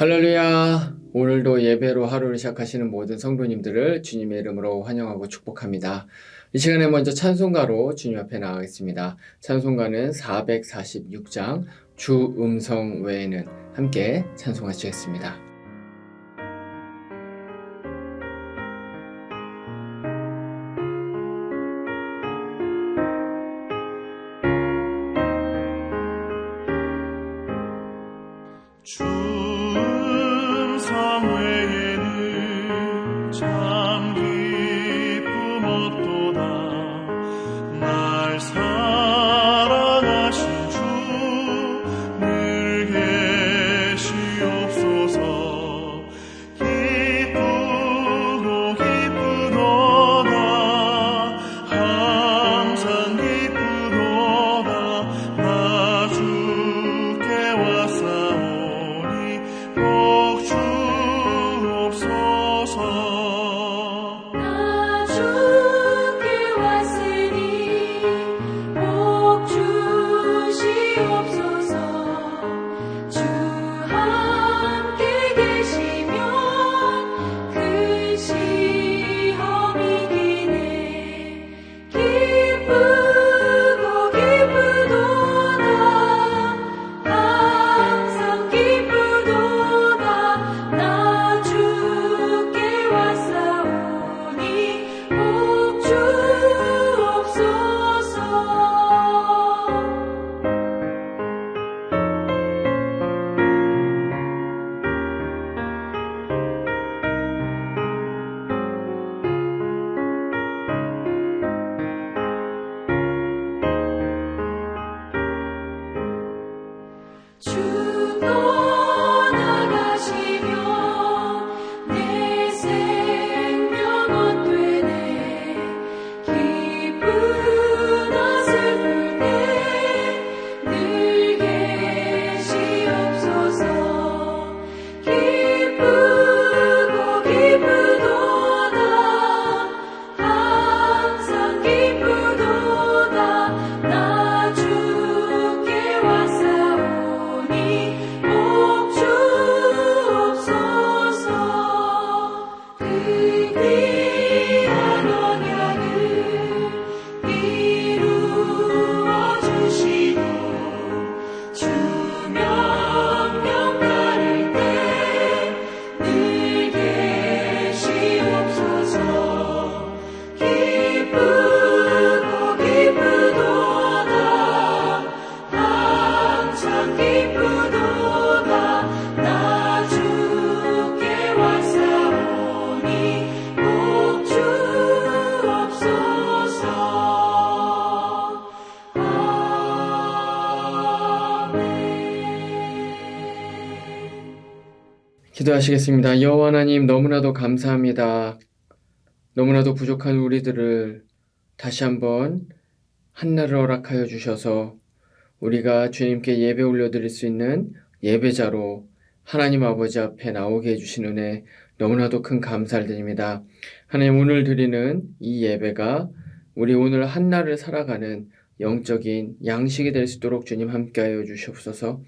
할렐루야! 오늘도 예배로 하루를 시작하시는 모든 성도님들을 주님의 이름으로 환영하고 축복합니다. 이 시간에 먼저 찬송가로 주님 앞에 나가겠습니다. 찬송가는 446장 주 음성 외에는 함께 찬송하시겠습니다. 주 음성 외에는 참 기쁨 없도다. 날 사랑하신 주 늘 계시옵소서. 기쁘고 기쁘도다. 항상 기쁘도다. 나 주께 왔사오니 복 주옵소서. 나 주께 왔으니 복 주시옵소서. 주 함께 계시면 큰 시험이 기네. 기쁘고 기쁘도다. 항상 기쁘도다. 나 주께 왔사오니 복 주옵소서. 주 떠나가시면 내 생명 헛되네. 기쁘나 슬플 때 늘 계시옵소서. 기쁘고 기쁘도다. 항상 기쁘도다. 나 주께 왔사오니 복 주옵소서. 그 귀한 언약을 이루어 주시고 주 명령 따를 때 늘 계시옵소서. 기쁘고 기쁘도다. 항상 기쁘도다. 나 주께 왔사오니 복 주옵소서. 아멘. 기도하시겠습니다. 여호와 하나님, 너무나도 감사합니다. 너무나도 부족한 우리들을 다시 한번 한날을 허락하여 주셔서 우리가 주님께 예배 올려드릴 수 있는 예배자로 하나님 아버지 앞에 나오게 해주신 은혜 너무나도 큰 감사를 드립니다. 하나님, 오늘 드리는 이 예배가 우리 오늘 한날을 살아가는 영적인 양식이 될 수 있도록 주님 함께하여 주시옵소서.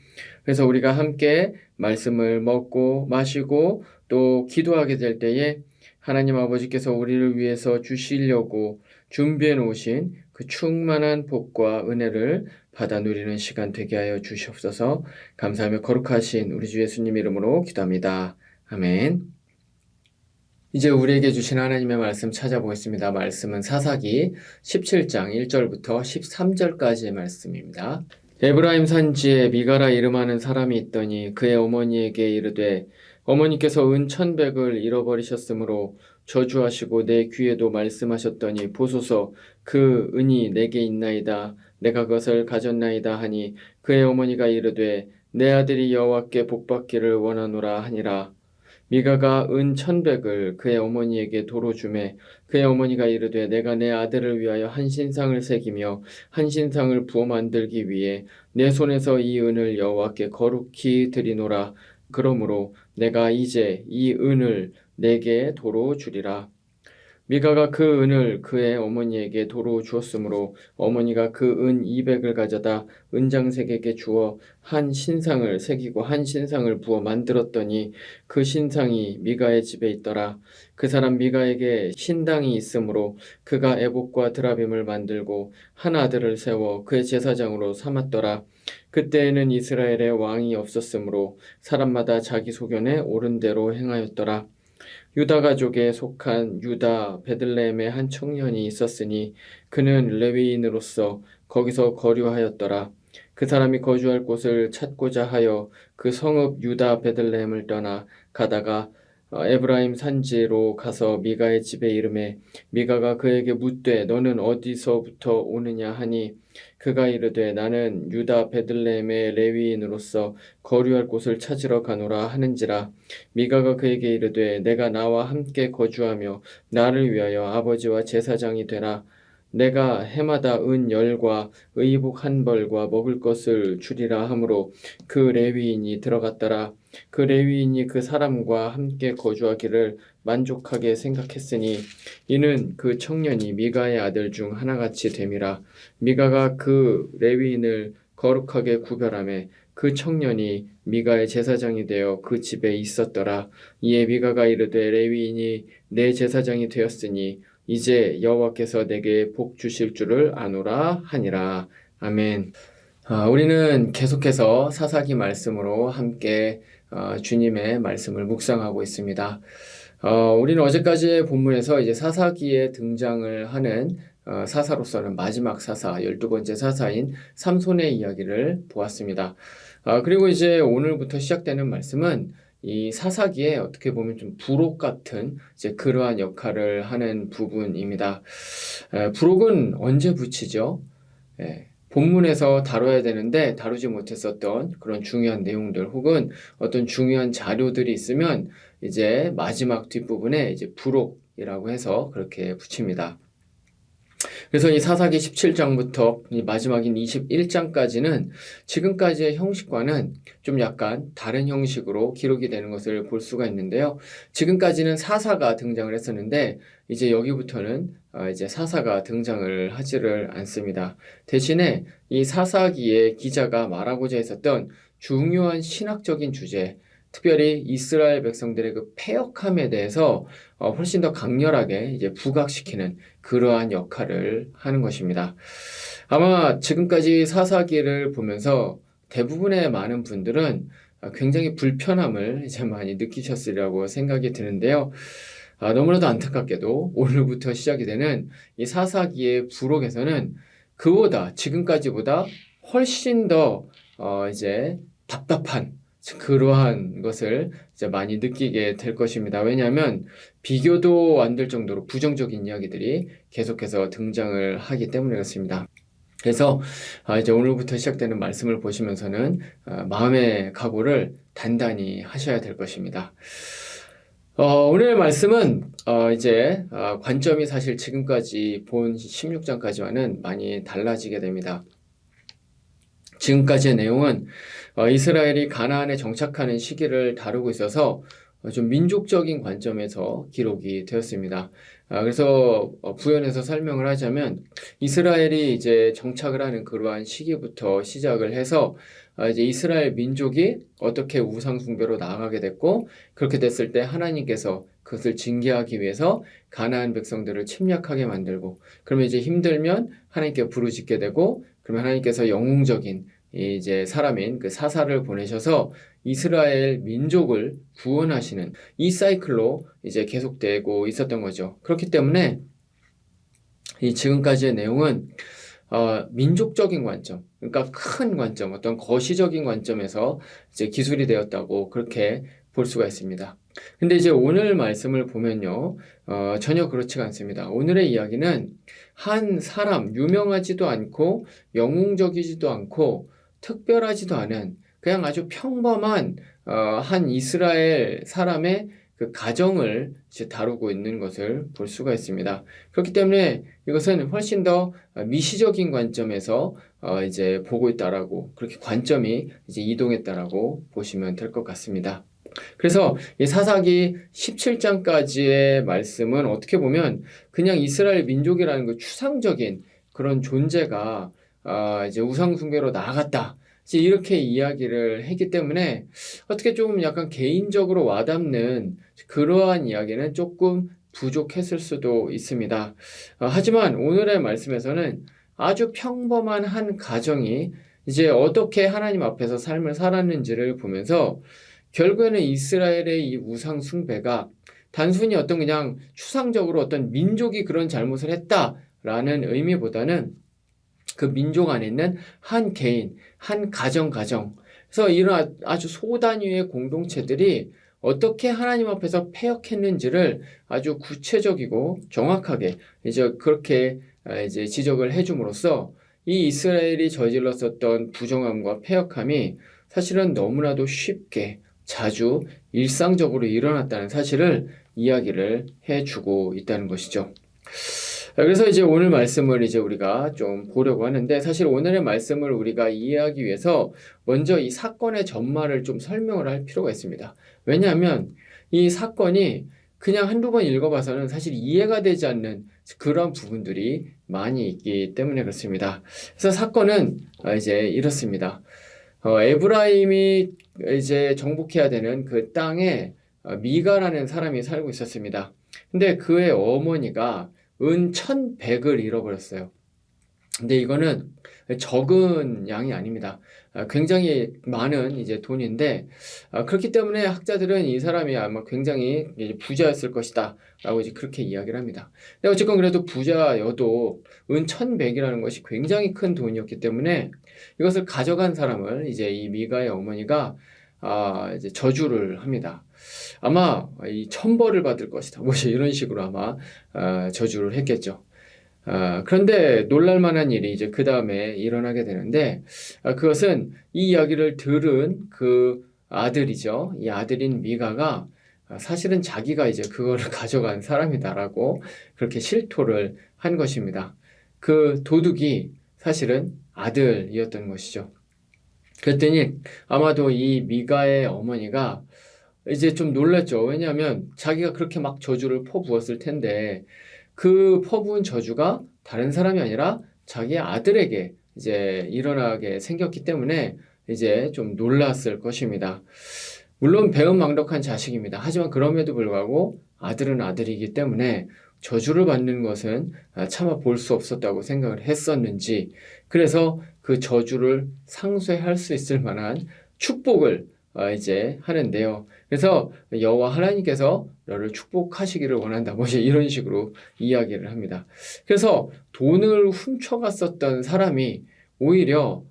그래서 우리가 함께 말씀을 먹고 마시고 또 기도하게 될 때에 하나님 아버지께서 우리를 위해서 주시려고 준비해 놓으신 그 충만한 복과 은혜를 받아 누리는 시간 되게 하여 주시옵소서. 감사하며 거룩하신 우리 주 예수님 이름으로 기도합니다. 아멘. 이제 우리에게 주신 하나님의 말씀 찾아보겠습니다. 말씀은 사사기 17장 1절부터 13절까지의 말씀입니다. 에브라임 산지에 미가라 이름하는 사람이 있더니 그의 어머니에게 이르되 어머니께서 은 1,100을 잃어버리셨으므로 저주하시고 내 귀에도 말씀하셨더니 보소서 그 은이 내게 있나이다. 내가 그것을 가졌나이다 하니 그의 어머니가 이르되 내 아들이 여호와께 복받기를 원하노라 하니라. 미가가 은 1,100을 그의 어머니에게 도로 주매 그의 어머니가 이르되 내가 내 아들을 위하여 한 신상을 새기며 한 신상을 부어 만들기 위해 내 손에서 이 은을 여호와께 거룩히 드리노라. 그러므로 내가 이제 이 은을 내게 도로 주리라. 미가가 그 은을 그의 어머니에게 도로 주었으므로 어머니가 그 은 200을 가져다 은장색에게 주어 한 신상을 새기고 한 신상을 부어 만들었더니 그 신상이 미가의 집에 있더라. 그 사람 미가에게 신당이 있으므로 그가 에봇과 드라빔을 만들고 한 아들을 세워 그의 제사장으로 삼았더라. 그때에는 이스라엘에 왕이 없었으므로 사람마다 자기 소견에 옳은 대로 행하였더라. 유다 가족에 속한 유다 베들레헴에 한 청년이 있었으니 그는 레위인으로서 거기서 거류하였더라. 그 사람이 거주할 곳을 찾고자 하여 그 성읍 유다 베들레헴을 떠나 가다가 에브라임 산지로 가서 미가의 집에 이르매 미가가 그에게 묻되 너는 어디서부터 오느냐 하니 그가 이르되 나는 유다 베들레헴의 레위인으로서 거류할 곳을 찾으러 가노라 하는지라. 미가가 그에게 이르되 내가 나와 함께 거주하며 나를 위하여 아버지와 제사장이 되라. 내가 해마다 은 10과 의복 1벌과 먹을 것을 주리라 하므로 그 레위인이 들어갔더라. 그 레위인이 그 사람과 함께 거주하기를 만족하게 생각했으니 이는 그 청년이 미가의 아들 중 하나같이 됨이라. 미가가 그 레위인을 거룩하게 구별하며 그 청년이 미가의 제사장이 되어 그 집에 있었더라. 이에 미가가 이르되 레위인이 내 제사장이 되었으니 이제 여호와께서 내게 복 주실 줄을 아노라 하니라. 아멘. 우리는 계속해서 사사기 말씀으로 함께 주님의 말씀을 묵상하고 있습니다. 우리는 어제까지의 본문에서 이제 사사기에 등장을 하는 사사로서는 마지막 사사, 12번째 사사인 삼손의 이야기를 보았습니다. 그리고 이제 오늘부터 시작되는 말씀은 이 사사기에 어떻게 보면 좀 부록 같은 이제 그러한 역할을 하는 부분입니다. 부록은 언제 붙이죠? 본문에서 다뤄야 되는데 다루지 못했었던 그런 중요한 내용들 혹은 어떤 중요한 자료들이 있으면 이제 마지막 뒷부분에 이제 부록이라고 해서 그렇게 붙입니다. 그래서 이 사사기 17장부터 이 마지막인 21장까지는 지금까지의 형식과는 좀 약간 다른 형식으로 기록이 되는 것을 볼 수가 있는데요. 지금까지는 사사가 등장을 했었는데 이제 여기부터는 이제 사사가 등장을 하지를 않습니다. 대신에 이 사사기의 기자가 말하고자 했었던 중요한 신학적인 주제, 특별히 이스라엘 백성들의 그 패역함에 대해서 훨씬 더 강렬하게 이제 부각시키는 그러한 역할을 하는 것입니다. 아마 지금까지 사사기를 보면서 대부분의 많은 분들은 굉장히 불편함을 이제 많이 느끼셨으리라고 생각이 드는데요. 너무나도 안타깝게도 오늘부터 시작이 되는 이 사사기의 부록에서는 그보다 지금까지보다 훨씬 더 이제 답답한 그러한 것을 이제 많이 느끼게 될 것입니다. 왜냐하면 비교도 안 될 정도로 부정적인 이야기들이 계속해서 등장을 하기 때문에 그렇습니다. 그래서 이제 오늘부터 시작되는 말씀을 보시면서는 마음의 각오를 단단히 하셔야 될 것입니다. 오늘 말씀은 이제 관점이 사실 지금까지 본 16장까지와는 많이 달라지게 됩니다. 지금까지의 내용은 이스라엘이 가나안에 정착하는 시기를 다루고 있어서 좀 민족적인 관점에서 기록이 되었습니다. 그래서 부연해서 설명을 하자면 이스라엘이 이제 정착을 하는 그러한 시기부터 시작을 해서 이제 이스라엘 민족이 어떻게 우상 숭배로 나아가게 됐고 그렇게 됐을 때 하나님께서 그것을 징계하기 위해서 가나안 백성들을 침략하게 만들고 그러면 이제 힘들면 하나님께 부르짖게 되고 그러면 하나님께서 영웅적인 이제 사람인 그 사사를 보내셔서 이스라엘 민족을 구원하시는 이 사이클로 이제 계속되고 있었던 거죠. 그렇기 때문에 이 지금까지의 내용은 민족적인 관점, 그러니까 큰 관점, 어떤 거시적인 관점에서 이제 기술이 되었다고 그렇게 볼 수가 있습니다. 근데 이제 오늘 말씀을 보면요, 전혀 그렇지가 않습니다. 오늘의 이야기는 한 사람, 유명하지도 않고 영웅적이지도 않고 특별하지도 않은 그냥 아주 평범한 한 이스라엘 사람의 그 가정을 이제 다루고 있는 것을 볼 수가 있습니다. 그렇기 때문에 이것은 훨씬 더 미시적인 관점에서 이제 보고 있다라고 그렇게 관점이 이제 이동했다라고 보시면 될 것 같습니다. 그래서 이 사사기 17장까지의 말씀은 어떻게 보면 그냥 이스라엘 민족이라는 그 추상적인 그런 존재가 이제 우상숭배로 나아갔다. 이제 이렇게 이야기를 했기 때문에 어떻게 좀 약간 개인적으로 와닿는 그러한 이야기는 조금 부족했을 수도 있습니다. 하지만 오늘의 말씀에서는 아주 평범한 한 가정이 이제 어떻게 하나님 앞에서 삶을 살았는지를 보면서 결국에는 이스라엘의 이 우상 숭배가 단순히 어떤 그냥 추상적으로 어떤 민족이 그런 잘못을 했다라는 의미보다는 그 민족 안에 있는 한 개인, 한 가정, 그래서 이런 아주 소단위의 공동체들이 어떻게 하나님 앞에서 패역했는지를 아주 구체적이고 정확하게 이제 그렇게 이제 지적을 해줌으로써 이 이스라엘이 저질렀었던 부정함과 패역함이 사실은 너무나도 쉽게 자주 일상적으로 일어났다는 사실을 이야기를 해주고 있다는 것이죠. 그래서 이제 오늘 말씀을 이제 우리가 좀 보려고 하는데 사실 오늘의 말씀을 우리가 이해하기 위해서 먼저 이 사건의 전말을 좀 설명을 할 필요가 있습니다. 왜냐하면 이 사건이 그냥 한두 번 읽어봐서는 사실 이해가 되지 않는 그런 부분들이 많이 있기 때문에 그렇습니다. 그래서 사건은 이제 이렇습니다. 에브라임이 이제 정복해야 되는 그 땅에 미가라는 사람이 살고 있었습니다. 근데 그의 어머니가 은 1,100을 잃어버렸어요. 근데 이거는 적은 양이 아닙니다. 굉장히 많은 이제 돈인데, 그렇기 때문에 학자들은 이 사람이 아마 굉장히 이제 부자였을 것이다 라고 이제 그렇게 이야기를 합니다. 근데 어쨌건 그래도 부자여도 은 1,100이라는 것이 굉장히 큰 돈이었기 때문에 이것을 가져간 사람을 이제 이 미가의 어머니가 이제 저주를 합니다. 아마 이 천벌을 받을 것이다. 뭐 이런 식으로 아마 저주를 했겠죠. 그런데 놀랄만한 일이 이제 그 다음에 일어나게 되는데, 그것은 이 이야기를 들은 그 아들이죠. 이 아들인 미가가 사실은 자기가 이제 그거를 가져간 사람이다라고 그렇게 실토를 한 것입니다. 그 도둑이 사실은 아들이었던 것이죠. 그랬더니 아마도 이 미가의 어머니가 이제 좀 놀랐죠. 왜냐하면 자기가 그렇게 막 저주를 퍼부었을 텐데 그 퍼부은 저주가 다른 사람이 아니라 자기 아들에게 이제 일어나게 생겼기 때문에 이제 좀 놀랐을 것입니다. 물론 배은망덕한 자식입니다. 하지만 그럼에도 불구하고 아들은 아들이기 때문에 저주를 받는 것은 차마 볼 수 없었다고 생각을 했었는지, 그래서 그 저주를 상쇄할 수 있을 만한 축복을 이제 하는데요. 그래서 여호와 하나님께서 너를 축복하시기를 원한다. 뭐 이런 식으로 이야기를 합니다. 그래서 돈을 훔쳐갔었던 사람이 오히려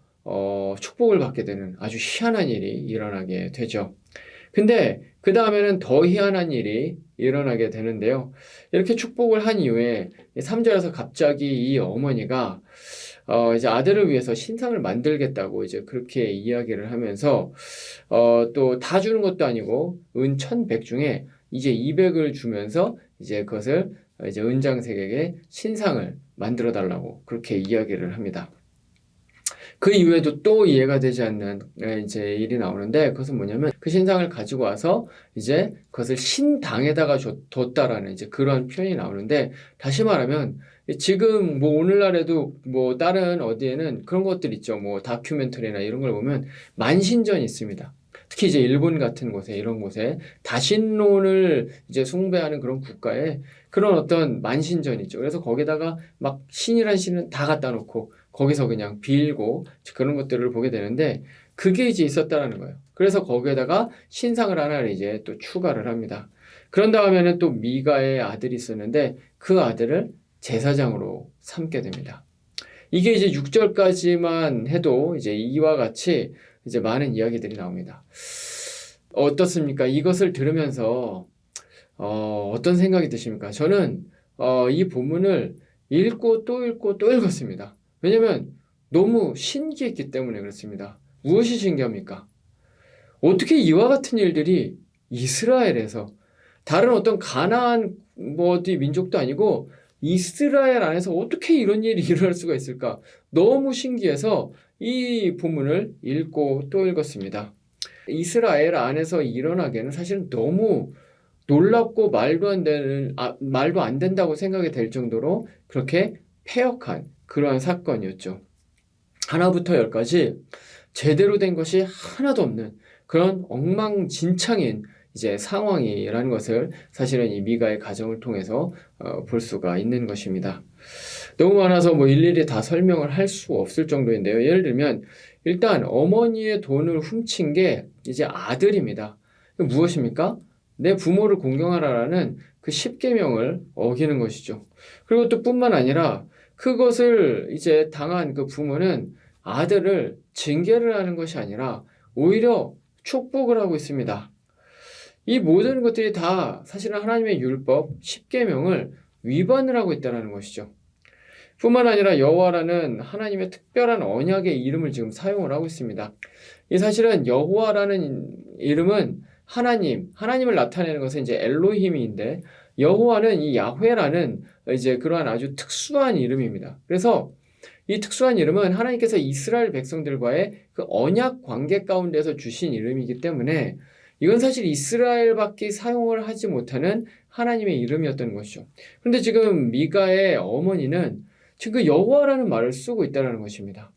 축복을 받게 되는 아주 희한한 일이 일어나게 되죠. 근데 그 다음에는 더 희한한 일이 일어나게 되는데요. 이렇게 축복을 한 이후에 3절에서 갑자기 이 어머니가 이제 아들을 위해서 신상을 만들겠다고 이제 그렇게 이야기를 하면서 또 다 주는 것도 아니고 은 1,100 중에 이제 200을 주면서 이제 그것을 이제 은장색에게 신상을 만들어 달라고 그렇게 이야기를 합니다. 그 이후에도 또 이해가 되지 않는 이제 일이 나오는데, 그것은 뭐냐면 그 신상을 가지고 와서 이제 그것을 신당에다가 뒀다라는 이제 그런 표현이 나오는데, 다시 말하면 지금 뭐 오늘날에도 뭐 다른 어디에는 그런 것들 있죠. 뭐 다큐멘터리나 이런 걸 보면 만신전이 있습니다. 특히 이제 일본 같은 곳에, 이런 곳에 다신론을 이제 숭배하는 그런 국가에 그런 어떤 만신전이 있죠. 그래서 거기다가 막 신이란 신은 다 갖다 놓고 거기서 그냥 빌고 그런 것들을 보게 되는데, 그게 이제 있었다라는 거예요. 그래서 거기에다가 신상을 하나를 이제 또 추가를 합니다. 그런 다음에는 또 미가의 아들이 있었는데 그 아들을 제사장으로 삼게 됩니다. 이게 이제 6절까지만 해도 이제 이와 같이 이제 많은 이야기들이 나옵니다. 어떻습니까? 이것을 들으면서 어떤 생각이 드십니까? 저는 이 본문을 읽고 또 읽고 또 읽었습니다. 왜냐면 너무 신기했기 때문에 그렇습니다. 무엇이 신기합니까? 어떻게 이와 같은 일들이 이스라엘에서, 다른 어떤 가나안 뭐 어디 민족도 아니고 이스라엘 안에서 어떻게 이런 일이 일어날 수가 있을까? 너무 신기해서 이 본문을 읽고 또 읽었습니다. 이스라엘 안에서 일어나기에는 사실은 너무 놀랍고 말도 안 된다고 생각이 될 정도로 그렇게 패역한 그러한 사건이었죠. 하나부터 열까지 제대로 된 것이 하나도 없는 그런 엉망진창인 이제 상황이라는 것을 사실은 이 미가의 가정을 통해서 볼 수가 있는 것입니다. 너무 많아서 뭐 일일이 다 설명을 할 수 없을 정도인데요. 예를 들면 일단 어머니의 돈을 훔친 게 이제 아들입니다. 무엇입니까? 내 부모를 공경하라라는 그 10계명을 어기는 것이죠. 그리고 또 뿐만 아니라 그것을 이제 당한 그 부모는 아들을 징계를 하는 것이 아니라 오히려 축복을 하고 있습니다. 이 모든 것들이 다 사실은 하나님의 율법 10계명을 위반을 하고 있다는 것이죠. 뿐만 아니라 여호와라는 하나님의 특별한 언약의 이름을 지금 사용을 하고 있습니다. 이 사실은 여호와라는 이름은 하나님을 나타내는 것은 이제 엘로힘인데 여호와는 이 야훼라는 이제 그러한 아주 특수한 이름입니다. 그래서 이 특수한 이름은 하나님께서 이스라엘 백성들과의 그 언약 관계 가운데서 주신 이름이기 때문에 이건 사실 이스라엘밖에 사용을 하지 못하는 하나님의 이름이었던 것이죠. 그런데 지금 미가의 어머니는 지금 그 여호와라는 말을 쓰고 있다는 것입니다.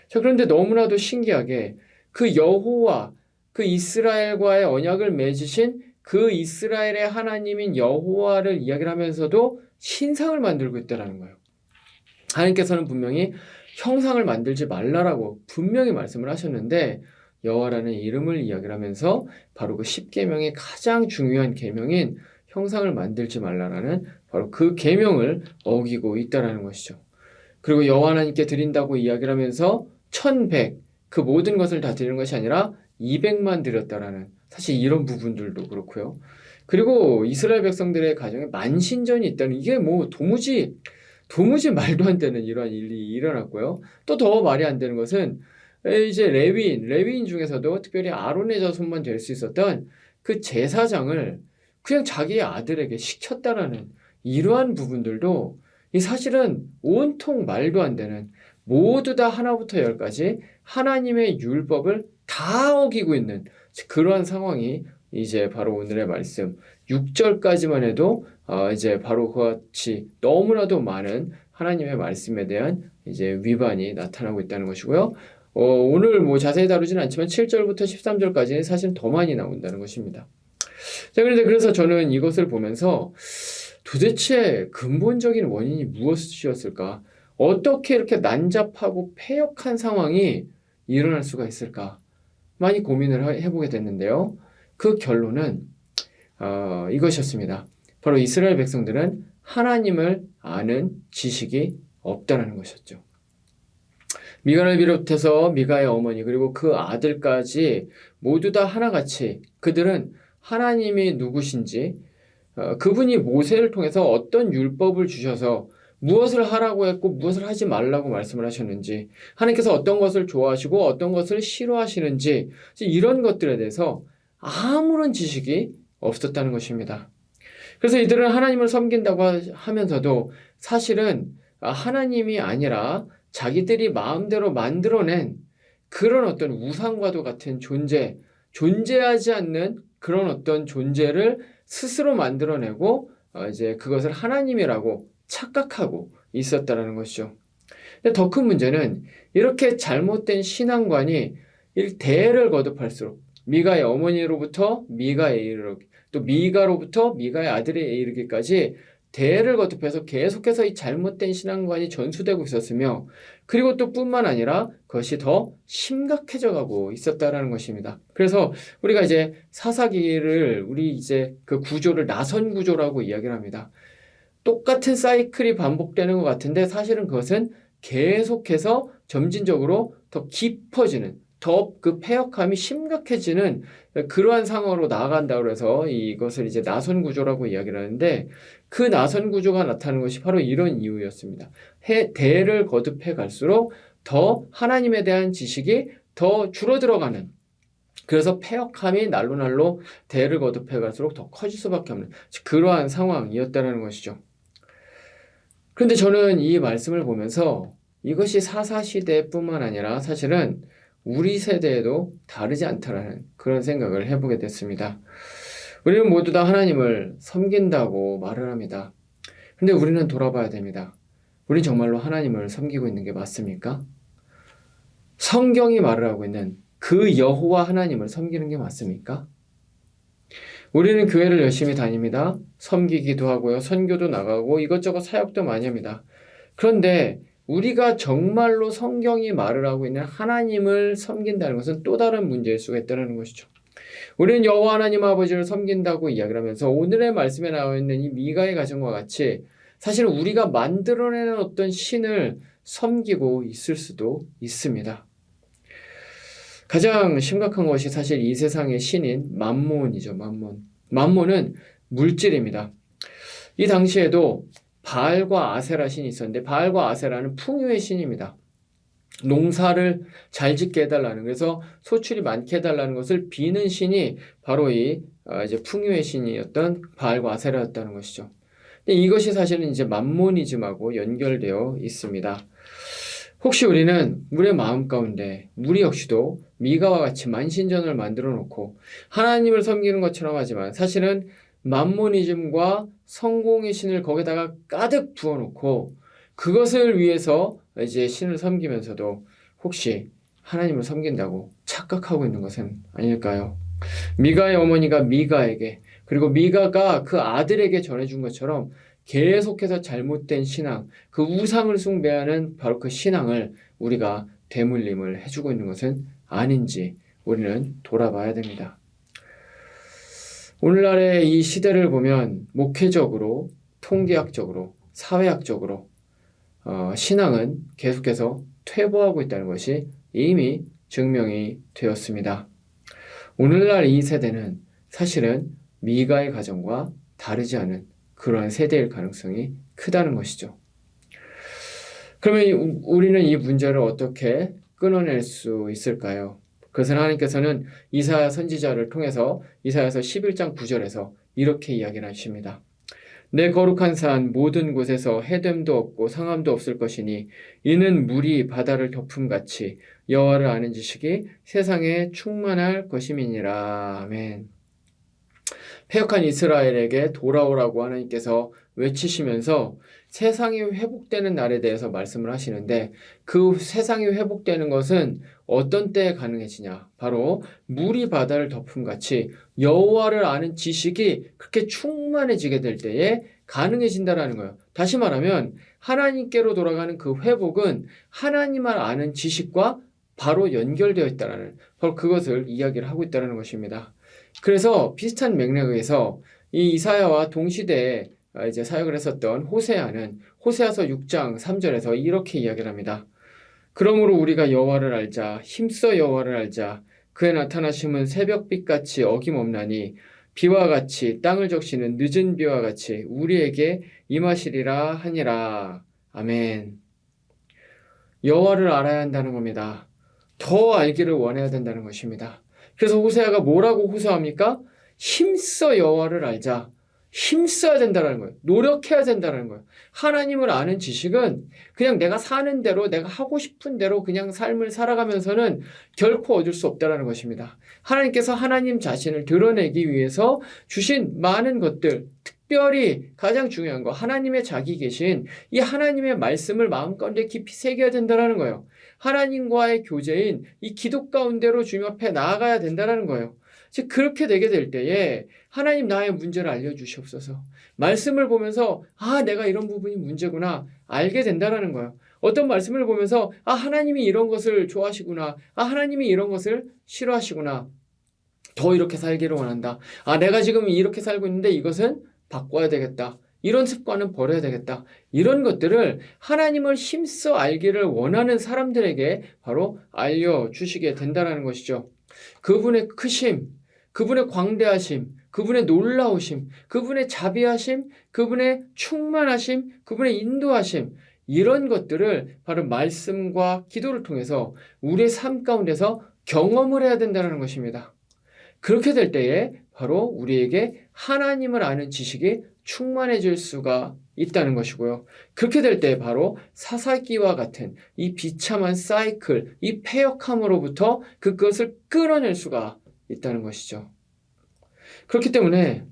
자, 그런데 너무나도 신기하게 그 여호와, 그 이스라엘과의 언약을 맺으신 그 이스라엘의 하나님인 여호와를 이야기를 하면서도 신상을 만들고 있다는 거예요. 하나님께서는 분명히 형상을 만들지 말라라고 분명히 말씀을 하셨는데 여호와라는 이름을 이야기를 하면서 바로 그 10계명의 가장 중요한 계명인 형상을 만들지 말라라는 바로 그 계명을 어기고 있다는 것이죠. 그리고 여호와 하나님께 드린다고 이야기를 하면서 1100 그 모든 것을 다 드리는 것이 아니라 200만 드렸다라는 사실 이런 부분들도 그렇고요. 그리고 이스라엘 백성들의 가정에 만신전이 있다는 이게 뭐 도무지 말도 안 되는 이러한 일이 일어났고요. 또 더 말이 안 되는 것은 이제 레위인 중에서도 특별히 아론의 자손만 될 수 있었던 그 제사장을 그냥 자기의 아들에게 시켰다라는 이러한 부분들도 이 사실은 온통 말도 안 되는 모두 다 하나부터 열까지 하나님의 율법을 다 어기고 있는 그러한 상황이 이제 바로 오늘의 말씀 6절까지만 해도 이제 바로 그와 같이 너무나도 많은 하나님의 말씀에 대한 이제 위반이 나타나고 있다는 것이고요. 오늘 뭐 자세히 다루지는 않지만 7절부터 13절까지는 사실 더 많이 나온다는 것입니다. 자, 그래서 저는 이것을 보면서 도대체 근본적인 원인이 무엇이었을까? 어떻게 이렇게 난잡하고 패역한 상황이 일어날 수가 있을까? 많이 고민을 해보게 됐는데요. 그 결론은 이것이었습니다. 바로 이스라엘 백성들은 하나님을 아는 지식이 없다는 것이었죠. 미가를 비롯해서 미가의 어머니 그리고 그 아들까지 모두 다 하나같이 그들은 하나님이 누구신지 그분이 모세를 통해서 어떤 율법을 주셔서 무엇을 하라고 했고 무엇을 하지 말라고 말씀을 하셨는지 하나님께서 어떤 것을 좋아하시고 어떤 것을 싫어하시는지 이런 것들에 대해서 아무런 지식이 없었다는 것입니다. 그래서 이들은 하나님을 섬긴다고 하면서도 사실은 하나님이 아니라 자기들이 마음대로 만들어낸 그런 어떤 우상과도 같은 존재하지 않는 그런 어떤 존재를 스스로 만들어내고 이제 그것을 하나님이라고 착각하고 있었다는 것이죠. 근데 더 큰 문제는 이렇게 잘못된 신앙관이 대를 거듭할수록 미가의 어머니로부터 미가에 이르러 또 미가로부터 미가의 아들에 이르기까지 대를 거듭해서 계속해서 이 잘못된 신앙관이 전수되고 있었으며 그리고 또 뿐만 아니라 그것이 더 심각해져 가고 있었다라는 것입니다. 그래서 우리가 이제 사사기를 우리 이제 그 구조를 나선 구조라고 이야기를 합니다. 똑같은 사이클이 반복되는 것 같은데 사실은 그것은 계속해서 점진적으로 더 깊어지는 더 그 패역함이 심각해지는 그러한 상황으로 나아간다고 해서 이것을 이제 나선 구조라고 이야기를 하는데 그 나선 구조가 나타나는 것이 바로 이런 이유였습니다. 대를 거듭해 갈수록 더 하나님에 대한 지식이 더 줄어들어가는 그래서 패역함이 날로 대를 거듭해 갈수록 더 커질 수밖에 없는 그러한 상황이었다는 것이죠. 그런데 저는 이 말씀을 보면서 이것이 사사시대뿐만 아니라 사실은 우리 세대에도 다르지 않다라는 그런 생각을 해보게 됐습니다. 우리는 모두 다 하나님을 섬긴다고 말을 합니다. 근데 우리는 돌아봐야 됩니다. 우린 정말로 하나님을 섬기고 있는 게 맞습니까? 성경이 말을 하고 있는 그 여호와 하나님을 섬기는 게 맞습니까? 우리는 교회를 열심히 다닙니다. 섬기기도 하고요. 선교도 나가고 이것저것 사역도 많이 합니다. 그런데 우리가 정말로 성경이 말을 하고 있는 하나님을 섬긴다는 것은 또 다른 문제일 수가 있다는 것이죠. 우리는 여호와 하나님 아버지를 섬긴다고 이야기를 하면서 오늘의 말씀에 나와 있는 이 미가의 가정과 같이 사실 우리가 만들어내는 어떤 신을 섬기고 있을 수도 있습니다. 가장 심각한 것이 사실 이 세상의 신인 맘몬이죠. 맘몬은 물질입니다. 이 당시에도 바알과 아세라 신이 있었는데 바알과 아세라는 풍요의 신입니다. 농사를 잘 짓게 해달라는, 그래서 소출이 많게 해달라는 것을 비는 신이 바로 이제 풍요의 신이었던 바알과 아세라였다는 것이죠. 근데 이것이 사실은 이제 맘모니즘하고 연결되어 있습니다. 혹시 우리는 우리의 마음 가운데 우리 역시도 미가와 같이 만신전을 만들어 놓고 하나님을 섬기는 것처럼 하지만 사실은 맘모니즘과 성공의 신을 거기다가 가득 부어놓고 그것을 위해서 이제 신을 섬기면서도 혹시 하나님을 섬긴다고 착각하고 있는 것은 아닐까요? 미가의 어머니가 미가에게, 그리고 미가가 그 아들에게 전해준 것처럼 계속해서 잘못된 신앙, 그 우상을 숭배하는 바로 그 신앙을 우리가 되물림을 해주고 있는 것은 아닌지 우리는 돌아봐야 됩니다. 오늘날의 이 시대를 보면 목회적으로, 통계학적으로, 사회학적으로 신앙은 계속해서 퇴보하고 있다는 것이 이미 증명이 되었습니다. 오늘날 이 세대는 사실은 미가의 가정과 다르지 않은 그러한 세대일 가능성이 크다는 것이죠. 그러면 우리는 이 문제를 어떻게 끊어낼 수 있을까요? 그것은 하나님께서는 이사야 선지자를 통해서 이사야서 11장 9절에서 이렇게 이야기를 하십니다. 내 거룩한 산 모든 곳에서 해됨도 없고 상함도 없을 것이니 이는 물이 바다를 덮음같이 여호와를 아는 지식이 세상에 충만할 것임이니라. 아멘. 패역한 이스라엘에게 돌아오라고 하나님께서 외치시면서 세상이 회복되는 날에 대해서 말씀을 하시는데 그 세상이 회복되는 것은 어떤 때에 가능해지냐? 바로 물이 바다를 덮음같이 여호와를 아는 지식이 그렇게 충만해지게 될 때에 가능해진다라는 거예요. 다시 말하면 하나님께로 돌아가는 그 회복은 하나님을 아는 지식과 바로 연결되어 있다라는, 바로 그것을 이야기를 하고 있다는 것입니다. 그래서 비슷한 맥락에서 이 이사야와 동시대에 이제 사역을 했었던 호세아는 호세아서 6장 3절에서 이렇게 이야기를 합니다. 그러므로 우리가 여호와를 알자, 힘써 여호와를 알자. 그의 나타나심은 새벽빛같이 어김없나니 비와 같이 땅을 적시는 늦은 비와 같이 우리에게 임하시리라 하니라. 아멘. 여호와를 알아야 한다는 겁니다. 더 알기를 원해야 된다는 것입니다. 그래서 호세아가 뭐라고 호소합니까? 힘써 여호와를 알자. 힘써야 된다는 거예요. 노력해야 된다는 거예요. 하나님을 아는 지식은 그냥 내가 사는 대로, 내가 하고 싶은 대로 그냥 삶을 살아가면서는 결코 얻을 수 없다는 것입니다. 하나님께서 하나님 자신을 드러내기 위해서 주신 많은 것들, 특별히 가장 중요한 거, 하나님의 자기 계신 이 하나님의 말씀을 마음가운데 깊이 새겨야 된다는 거예요. 하나님과의 교제인 이 기도 가운데로 주님 앞에 나아가야 된다는 거예요. 즉 그렇게 되게 될 때에 하나님 나의 문제를 알려주시옵소서. 말씀을 보면서 내가 이런 부분이 문제구나 알게 된다는 거예요. 어떤 말씀을 보면서 하나님이 이런 것을 좋아하시구나, 하나님이 이런 것을 싫어하시구나, 더 이렇게 살기를 원한다, 내가 지금 이렇게 살고 있는데 이것은 바꿔야 되겠다, 이런 습관은 버려야 되겠다, 이런 것들을 하나님을 힘써 알기를 원하는 사람들에게 바로 알려주시게 된다는 것이죠. 그분의 크심, 그분의 광대하심, 그분의 놀라우심, 그분의 자비하심, 그분의 충만하심, 그분의 인도하심, 이런 것들을 바로 말씀과 기도를 통해서 우리의 삶 가운데서 경험을 해야 된다는 것입니다. 그렇게 될 때에 바로 우리에게 하나님을 아는 지식이 충만해질 수가 있다는 것이고요. 그렇게 될 때 바로 사사기와 같은 이 비참한 사이클, 이 패역함으로부터 그것을 끌어낼 수가 있다는 것이죠. 그렇기 때문에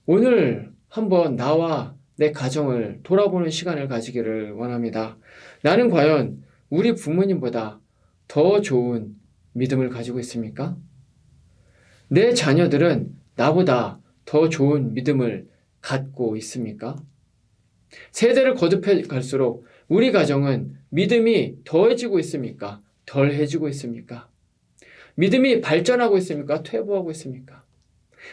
오늘 한번 나와 내 가정을 돌아보는 시간을 가지기를 원합니다. 나는 과연 우리 부모님보다 더 좋은 믿음을 가지고 있습니까? 내 자녀들은 나보다 더 좋은 믿음을 갖고 있습니까? 세대를 거듭해 갈수록 우리 가정은 믿음이 더해지고 있습니까? 덜해지고 있습니까? 믿음이 발전하고 있습니까? 퇴보하고 있습니까?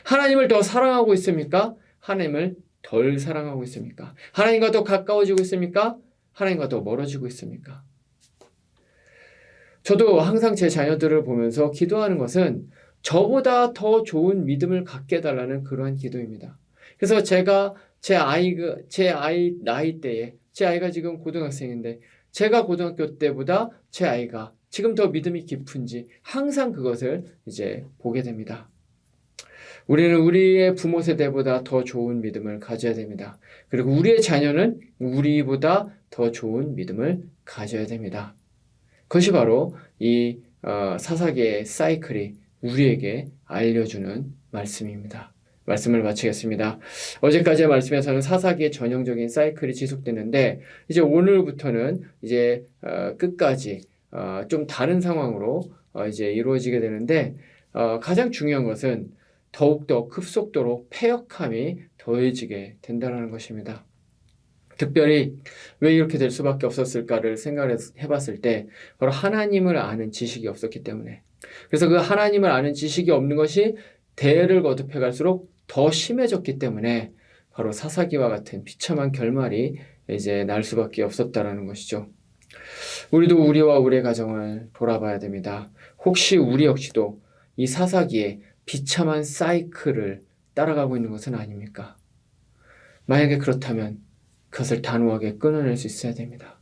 하나님을 더 사랑하고 있습니까? 하나님을 덜 사랑하고 있습니까? 하나님과 더 가까워지고 있습니까? 하나님과 더 멀어지고 있습니까? 저도 항상 제 자녀들을 보면서 기도하는 것은 저보다 더 좋은 믿음을 갖게 해달라는 그러한 기도입니다. 그래서 제가 제 아이 나이 때에, 제 아이가 지금 고등학생인데, 제가 고등학교 때보다 제 아이가 지금 더 믿음이 깊은지 항상 그것을 이제 보게 됩니다. 우리는 우리의 부모 세대보다 더 좋은 믿음을 가져야 됩니다. 그리고 우리의 자녀는 우리보다 더 좋은 믿음을 가져야 됩니다. 그것이 바로 이 사사기의 사이클이 우리에게 알려주는 말씀입니다. 말씀을 마치겠습니다. 어제까지의 말씀에서는 사사기의 전형적인 사이클이 지속되는데, 이제 오늘부터는 이제 끝까지 좀 다른 상황으로 이제 이루어지게 되는데, 가장 중요한 것은 더욱더 급속도로 패역함이 더해지게 된다는 것입니다. 특별히 왜 이렇게 될 수밖에 없었을까를 생각해봤을 때 바로 하나님을 아는 지식이 없었기 때문에, 그래서 그 하나님을 아는 지식이 없는 것이 대를 거듭해 갈수록 더 심해졌기 때문에 바로 사사기와 같은 비참한 결말이 이제 날 수밖에 없었다라는 것이죠. 우리도 우리와 우리의 가정을 돌아봐야 됩니다. 혹시 우리 역시도 이 사사기의 비참한 사이클을 따라가고 있는 것은 아닙니까? 만약에 그렇다면 그것을 단호하게 끊어낼 수 있어야 됩니다.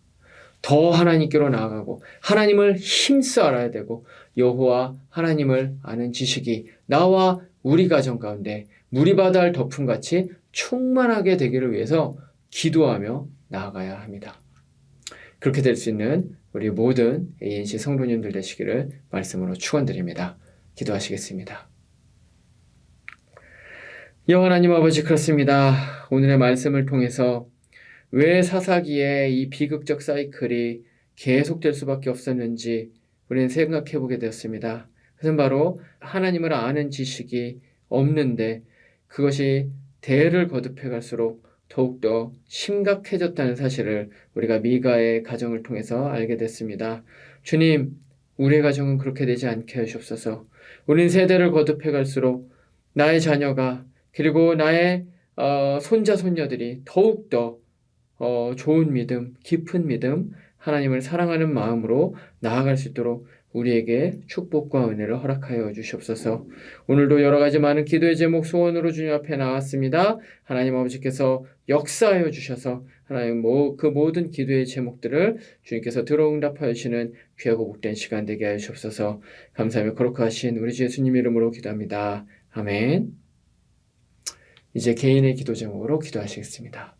더 하나님께로 나아가고 하나님을 힘써 알아야 되고, 여호와 하나님을 아는 지식이 나와 우리 가정 가운데 무리바다를 덮음같이 충만하게 되기를 위해서 기도하며 나아가야 합니다. 그렇게 될 수 있는 우리 모든 ANC 성도님들 되시기를 말씀으로 축원드립니다. 기도하시겠습니다. 여호와 하나님 아버지, 그렇습니다. 오늘의 말씀을 통해서 왜 사사기의 이 비극적 사이클이 계속될 수밖에 없었는지 우리는 생각해 보게 되었습니다. 그것은 바로 하나님을 아는 지식이 없는데 그것이 대를 거듭해 갈수록 더욱더 심각해졌다는 사실을 우리가 미가의 가정을 통해서 알게 됐습니다. 주님, 우리의 가정은 그렇게 되지 않게 하시옵소서. 우린 세대를 거듭해 갈수록 나의 자녀가, 그리고 나의 손자 손녀들이 더욱더 좋은 믿음, 깊은 믿음, 하나님을 사랑하는 마음으로 나아갈 수 있도록 우리에게 축복과 은혜를 허락하여 주시옵소서. 오늘도 여러 가지 많은 기도의 제목 소원으로 주님 앞에 나왔습니다. 하나님 아버지께서 역사하여 주셔서 하나님 그 모든 기도의 제목들을 주님께서 들어 응답하여 주시는 귀하고 복된 시간 되게 하여 주옵소서. 감사하며 거룩하신 우리 주 예수님 이름으로 기도합니다. 아멘. 이제 개인의 기도 제목으로 기도하시겠습니다.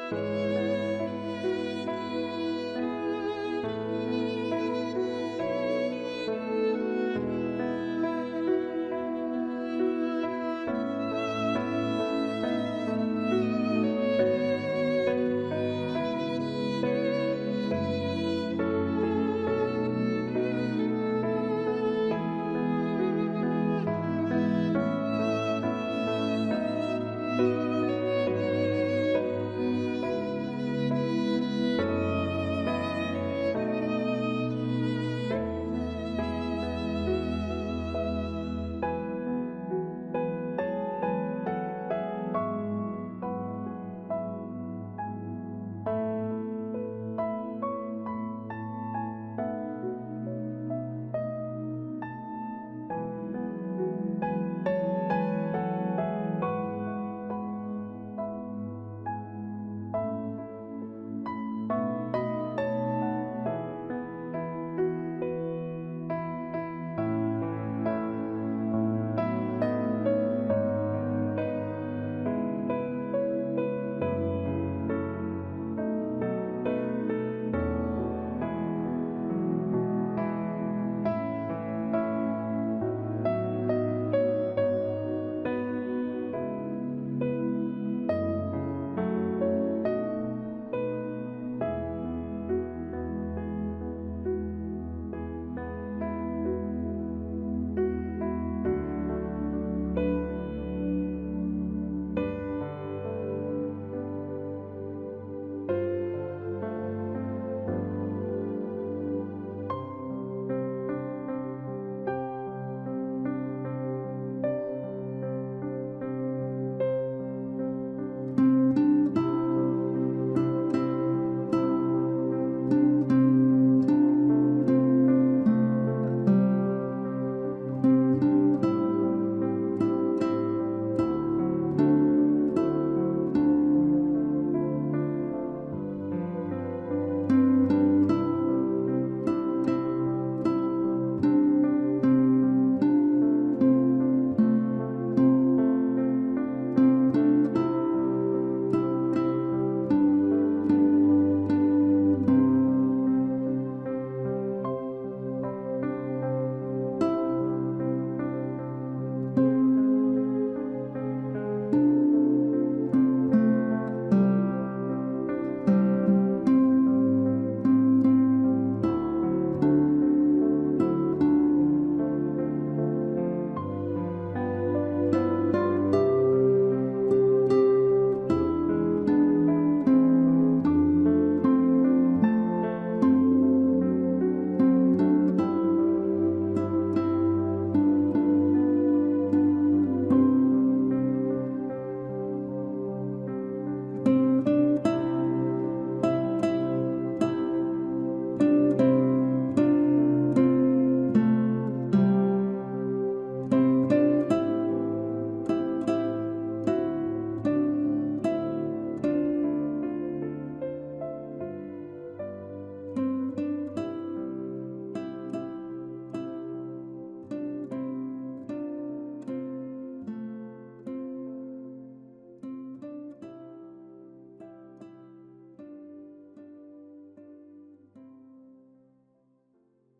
주